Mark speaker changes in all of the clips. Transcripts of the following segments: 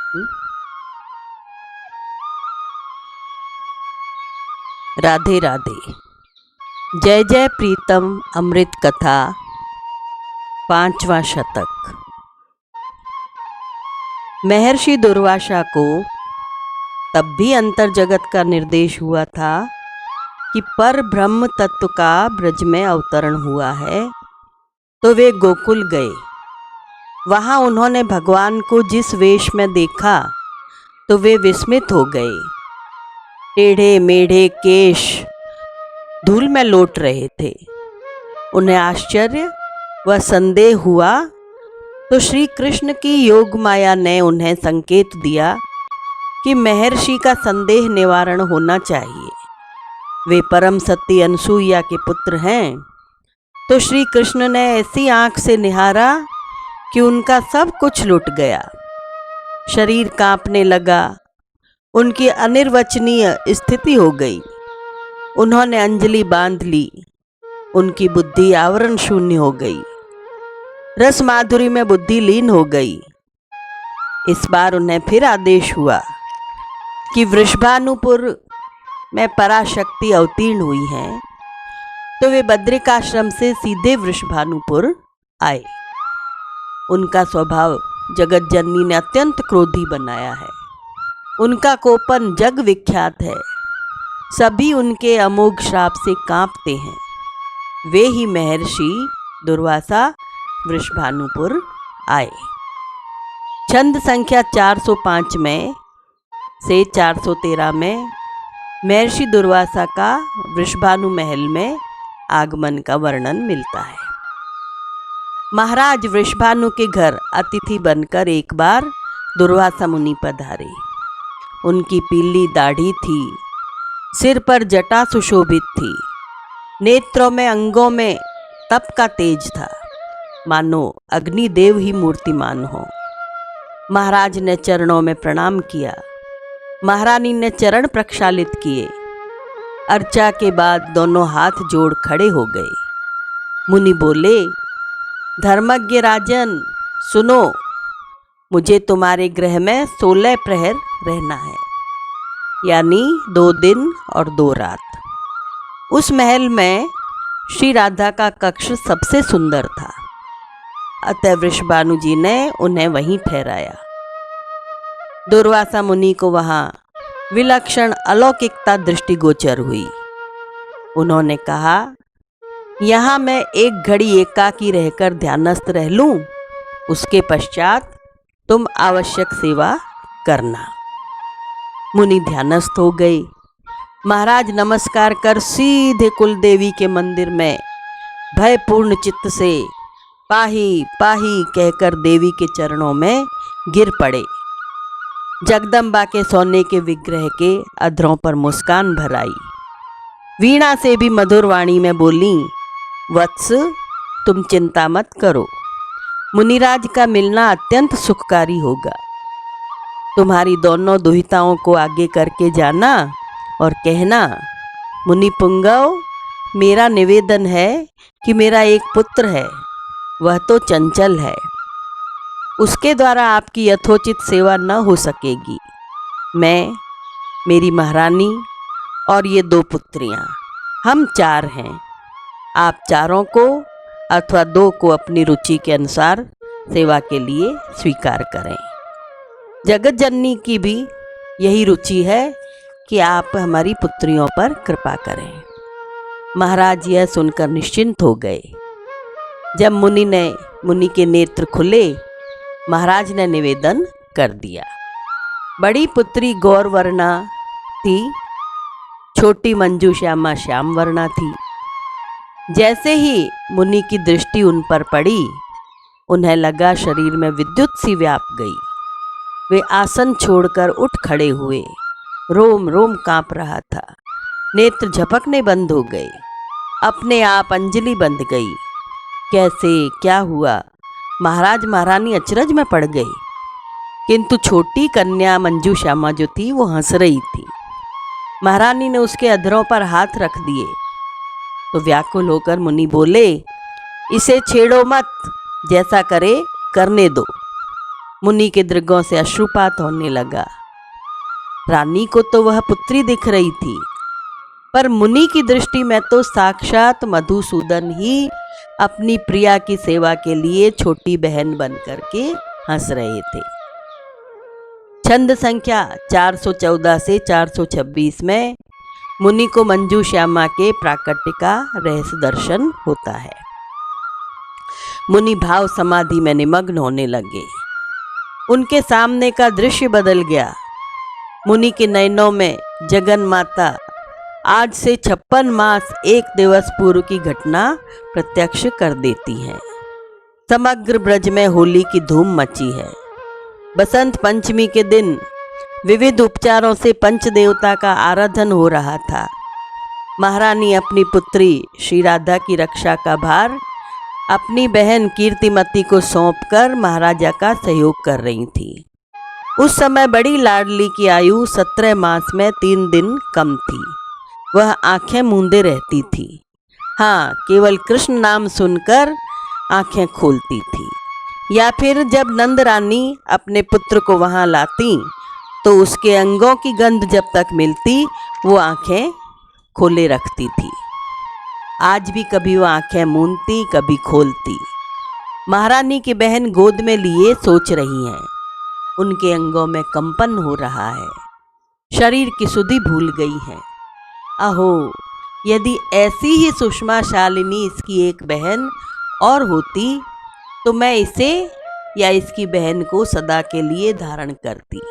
Speaker 1: हम्म? राधे राधे। जय जय प्रीतम अमृत कथा, पांचवा शतक। महर्षि दुर्वासा को तब भी अंतर जगत का निर्देश हुआ था कि पर ब्रह्म तत्व का ब्रज में अवतरण हुआ है, तो वे गोकुल गए। वहाँ उन्होंने भगवान को जिस वेश में देखा तो वे विस्मित हो गए। टेढ़े मेढ़े केश धूल में लौट रहे थे। उन्हें आश्चर्य व संदेह हुआ तो श्री कृष्ण की योग माया ने उन्हें संकेत दिया कि महर्षि का संदेह निवारण होना चाहिए। वे परम सती अनसुईया के पुत्र हैं। तो श्री कृष्ण ने ऐसी आंख से निहारा कि उनका सब कुछ लुट गया। शरीर कांपने लगा, उनकी अनिर्वचनीय स्थिति हो गई। उन्होंने अंजलि बांध ली, उनकी बुद्धि आवरण शून्य हो गई। रस माधुरी में बुद्धि लीन हो गई। इस बार उन्हें फिर आदेश हुआ कि वृषभानुपुर में पराशक्ति अवतीर्ण हुई हैं, तो वे बद्रिकाश्रम से सीधे वृषभानुपुर आए। उनका स्वभाव जगत जननी ने अत्यंत क्रोधी बनाया है। उनका कोपन जग विख्यात है। सभी उनके अमोघ श्राप से कांपते हैं। वे ही महर्षि दुर्वासा वृषभानुपुर आए। छंद संख्या 405 में से 413 में महर्षि दुर्वासा का वृषभानु महल में आगमन का वर्णन मिलता है। महाराज वृषभानु के घर अतिथि बनकर एक बार दुर्वासा मुनि पधारे। उनकी पीली दाढ़ी थी, सिर पर जटा सुशोभित थी, नेत्रों में अंगों में तप का तेज था, मानो अग्निदेव ही मूर्तिमान हो। महाराज ने चरणों में प्रणाम किया। महारानी ने चरण प्रक्षालित किए। अर्चा के बाद दोनों हाथ जोड़ खड़े हो गए। मुनि बोले, धर्मज्ञ राजन सुनो, मुझे तुम्हारे गृह में 16 प्रहर रहना है, यानी 2 दिन और 2 रात। उस महल में श्री राधा का कक्ष सबसे सुंदर था, अतः वृषभानु जी ने उन्हें वहीं ठहराया। दुर्वासा मुनि को वहाँ विलक्षण अलौकिकता दृष्टिगोचर हुई। उन्होंने कहा, यहाँ मैं एक घड़ी एकाकी रहकर ध्यानस्थ रह लूँ, उसके पश्चात तुम आवश्यक सेवा करना। मुनि ध्यानस्थ हो गए। महाराज नमस्कार कर सीधे कुलदेवी के मंदिर में भयपूर्ण चित्त से पाही पाही कहकर देवी के चरणों में गिर पड़े। जगदम्बा के सोने के विग्रह के अधरों पर मुस्कान भर आई। वीणा से भी मधुर वाणी में बोली, वत्स तुम चिंता मत करो, मुनिराज का मिलना अत्यंत सुखकारी होगा। तुम्हारी दोनों दुहिताओं को आगे करके जाना और कहना, मुनि पुंगव, मेरा निवेदन है कि मेरा एक पुत्र है, वह तो चंचल है, उसके द्वारा आपकी यथोचित सेवा न हो सकेगी। मैं, मेरी महारानी और ये 2 पुत्रियां, हम 4 हैं। आप चारों को अथवा 2 को अपनी रुचि के अनुसार सेवा के लिए स्वीकार करें। जगत जननी की भी यही रुचि है कि आप हमारी पुत्रियों पर कृपा करें। महाराज यह सुनकर निश्चिंत हो गए। जब मुनि के नेत्र खुले, महाराज ने निवेदन कर दिया। बड़ी पुत्री गौरवर्णा थी, छोटी मंजू श्यामा श्याम वर्णा थी। जैसे ही मुनि की दृष्टि उन पर पड़ी, उन्हें लगा शरीर में विद्युत सी व्याप गई। वे आसन छोड़कर उठ खड़े हुए। रोम रोम कांप रहा था। नेत्र झपकने बंद हो गए। अपने आप अंजलि बंध गई। कैसे, क्या हुआ? महाराज महारानी अचरज में पड़ गई। किंतु छोटी कन्या मंजू श्यामा जो थी वो हंस रही थी। महारानी ने उसके अधरों पर हाथ रख दिए तो व्याकुल होकर मुनि बोले, इसे छेड़ो मत, जैसा करे करने दो। मुनि के दृगों से अश्रुपात होने लगा। रानी को तो वह पुत्री दिख रही थी, पर मुनि की दृष्टि में तो साक्षात मधुसूदन ही अपनी प्रिया की सेवा के लिए छोटी बहन बन करके हंस रहे थे। छंद संख्या 414 से 426 में मुनि को मंजू श्यामा के प्राकट्य का रहस्य दर्शन होता है। मुनि भाव समाधि में निमग्न होने लगे। उनके सामने का दृश्य बदल गया। मुनि के नयनों में जगन माता आज से 56 मास 1 दिवस पूर्व की घटना प्रत्यक्ष कर देती हैं। समग्र ब्रज में होली की धूम मची है। बसंत पंचमी के दिन विविध उपचारों से पंचदेवता का आराधन हो रहा था। महारानी अपनी पुत्री श्री राधा की रक्षा का भार अपनी बहन कीर्तिमती को सौंपकर महाराजा का सहयोग कर रही थी। उस समय बड़ी लाडली की आयु 17 मास में 3 दिन कम थी। वह आंखें मूंदे रहती थी। हाँ, केवल कृष्ण नाम सुनकर आंखें खोलती थी, या फिर जब नंद रानी अपने पुत्र को वहाँ लाती तो उसके अंगों की गंध जब तक मिलती वो आंखें खोले रखती थी। आज भी कभी वो आंखें मूंदती, कभी खोलती। महारानी की बहन गोद में लिए सोच रही हैं। उनके अंगों में कंपन हो रहा है, शरीर की सुधि भूल गई है। अहो, यदि ऐसी ही सुषमा शालिनी इसकी एक बहन और होती तो मैं इसे या इसकी बहन को सदा के लिए धारण करती।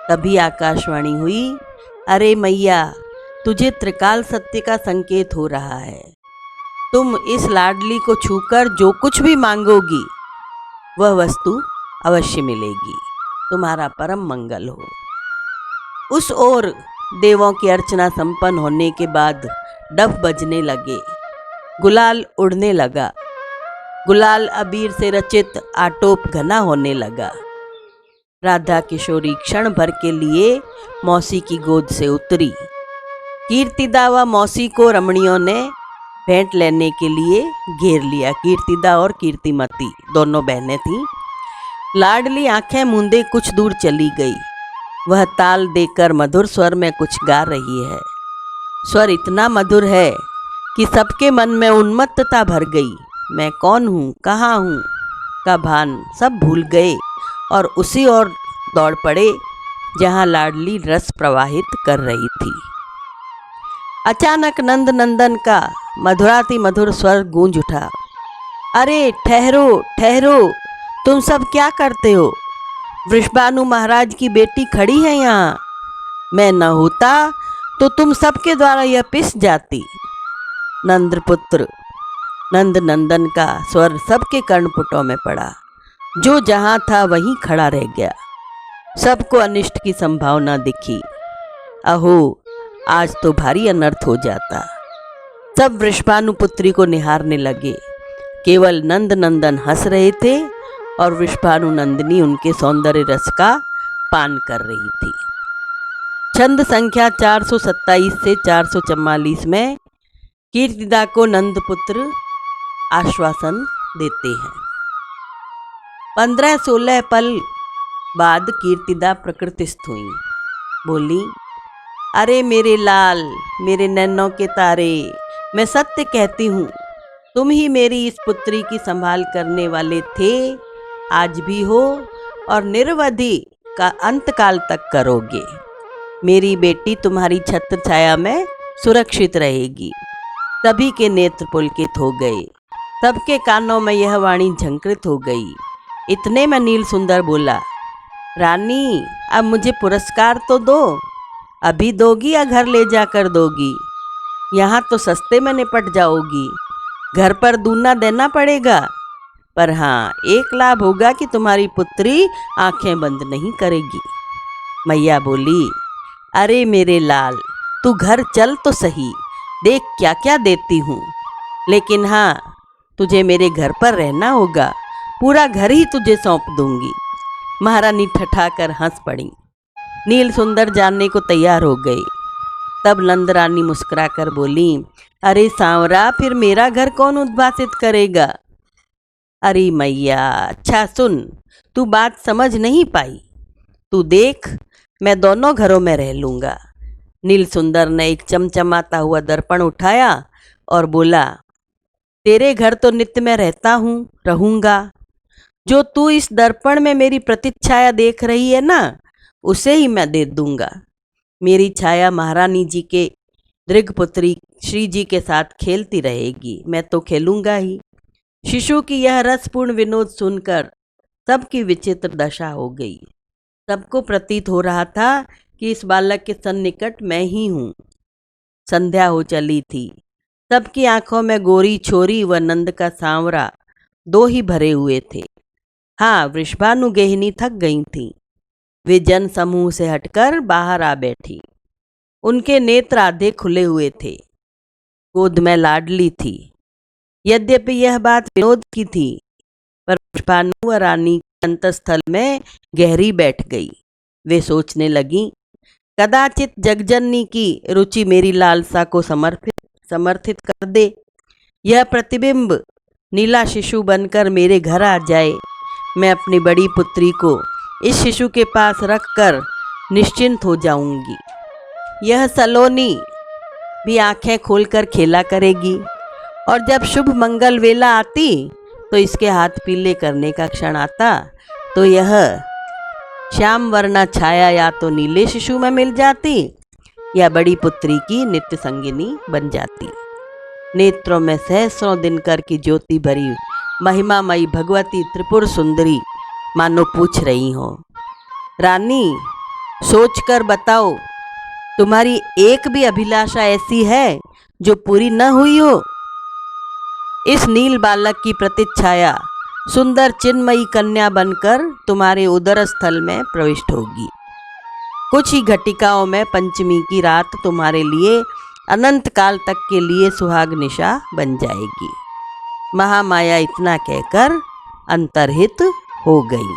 Speaker 1: तभी आकाशवाणी हुई, अरे मैया, तुझे त्रिकाल सत्य का संकेत हो रहा है। तुम इस लाडली को छूकर जो कुछ भी मांगोगी वह वस्तु अवश्य मिलेगी। तुम्हारा परम मंगल हो। उस ओर देवों की अर्चना संपन्न होने के बाद डफ बजने लगे, गुलाल उड़ने लगा। गुलाल अबीर से रचित आटोप घना होने लगा। राधा किशोरी क्षण भर के लिए मौसी की गोद से उतरी। कीर्तिदा व मौसी को रमणियों ने भेंट लेने के लिए घेर लिया। कीर्तिदा और कीर्तिमती दोनों बहनें थीं। लाडली आंखें मूंदे कुछ दूर चली गई। वह ताल देकर मधुर स्वर में कुछ गा रही है। स्वर इतना मधुर है कि सबके मन में उन्मत्तता भर गई। मैं कौन हूँ, कहाँ हूँ का भान सब भूल गए और उसी ओर दौड़ पड़े जहाँ लाडली रस प्रवाहित कर रही थी। अचानक नंद नंदन का मधुराति मधुर स्वर गूंज उठा, अरे ठहरो ठहरो, तुम सब क्या करते हो? वृषभानु महाराज की बेटी खड़ी है यहाँ। मैं न होता तो तुम सबके द्वारा यह पिस जाती। नंदपुत्र नंद नंदन का स्वर सबके कर्णपुटों में पड़ा। जो जहाँ था वहीं खड़ा रह गया। सबको अनिष्ट की संभावना दिखी। अहो, आज तो भारी अनर्थ हो जाता। सब वृषभानु पुत्री को निहारने लगे। केवल नंद नंदन हंस रहे थे और वृषभानु नंदिनी उनके सौंदर्य रस का पान कर रही थी। छंद संख्या 427 से 444 में कीर्तिदा को नंदपुत्र आश्वासन देते हैं। 15-16 पल बाद कीर्तिदा प्रकृतिस्थ हुई। बोली, अरे मेरे लाल, मेरे नैनों के तारे, मैं सत्य कहती हूँ, तुम ही मेरी इस पुत्री की संभाल करने वाले थे, आज भी हो और निरवधि का अंतकाल तक करोगे। मेरी बेटी तुम्हारी छत्र छाया में सुरक्षित रहेगी। सभी के नेत्र पुलकित हो गए। सबके कानों में यह वाणी झंकृत हो गई। इतने में नील सुंदर बोला, रानी, अब मुझे पुरस्कार तो दो। अभी दोगी या घर ले जाकर दोगी? यहाँ तो सस्ते में निपट जाओगी। घर पर दूना देना पड़ेगा। पर हाँ, एक लाभ होगा कि तुम्हारी पुत्री आंखें बंद नहीं करेगी। मैया बोली, अरे मेरे लाल, तू घर चल तो सही, देख क्या क्या देती हूँ। लेकिन हाँ, तुझे मेरे घर पर रहना होगा। पूरा घर ही तुझे सौंप दूंगी। महारानी ठठाकर हंस पड़ी। नील सुंदर जानने को तैयार हो गई। तब नंद रानी मुस्कुराकर बोली, अरे सांवरा, फिर मेरा घर कौन उद्भासित करेगा? अरे मैया, अच्छा सुन, तू बात समझ नहीं पाई। तू देख, मैं दोनों घरों में रह लूँगा। नील सुंदर ने एक चमचमाता हुआ दर्पण उठाया और बोला, तेरे घर तो नित्य मैं रहता हूँ, रहूँगा। जो तू इस दर्पण में मेरी प्रतिच्छाया देख रही है ना, उसे ही मैं दे दूंगा। मेरी छाया महारानी जी के दृगपुत्री श्री जी के साथ खेलती रहेगी, मैं तो खेलूंगा ही। शिशु की यह रसपूर्ण विनोद सुनकर सबकी विचित्र दशा हो गई। सबको प्रतीत हो रहा था कि इस बालक के सन्निकट मैं ही हूँ। संध्या हो चली थी। सबकी आंखों में गोरी छोरी व नंद का सांवरा दो ही भरे हुए थे। हाँ, वृषभानुगेहिनी थक गई थीं। वे जन समूह से हटकर बाहर आ बैठी। उनके नेत्र आधे खुले हुए थे। गोद में लाडली थी। यद्यपि यह बात विनोद की थी, पर वृषभानु व रानी के अंतस्थल में गहरी बैठ गई। वे सोचने लगीं, कदाचित जगजननी की रुचि मेरी लालसा को समर्थित कर दे। यह प्रतिबिंब नीला शिशु बनकर मेरे घर आ जाए। मैं अपनी बड़ी पुत्री को इस शिशु के पास रखकर निश्चिंत हो जाऊंगी। यह सलोनी भी आंखें खोलकर खेला करेगी, और जब शुभ मंगल वेला आती तो इसके हाथ पीले करने का क्षण आता तो यह श्याम वर्णा छाया या तो नीले शिशु में मिल जाती या बड़ी पुत्री की नित्य संगिनी बन जाती। नेत्रों में सहस्रों दिनकर की ज्योति भरी महिमामयी भगवती त्रिपुर सुंदरी मानो पूछ रही हो, रानी सोचकर बताओ, तुम्हारी एक भी अभिलाषा ऐसी है जो पूरी न हुई हो? इस नील बालक की प्रतिच्छाया सुंदर चिन्मयी कन्या बनकर तुम्हारे उदर स्थल में प्रविष्ट होगी। कुछ ही घटिकाओं में पंचमी की रात तुम्हारे लिए अनंत काल तक के लिए सुहाग निशा बन जाएगी। महामाया इतना कहकर अंतर्हित हो गई।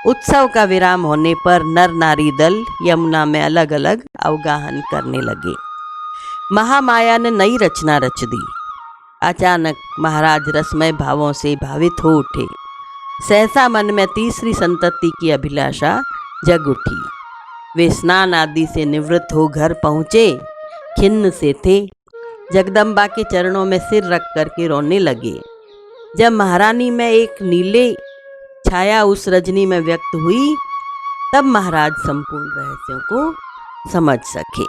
Speaker 1: उत्सव का विराम होने पर नर नारी दल यमुना में अलग अलग अवगाहन करने लगे। महामाया ने नई रचना रच दी। अचानक महाराज रसमय भावों से भावित हो उठे। सहसा मन में तीसरी संतति की अभिलाषा जग उठी। वे स्नान आदि से निवृत्त हो घर पहुँचे। खिन्न से थे। जगदम्बा के चरणों में सिर रख करके रोने लगे। जब महारानी में एक नीले छाया उस रजनी में व्यक्त हुई, तब महाराज संपूर्ण रहस्यों को समझ सके।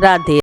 Speaker 1: राधे।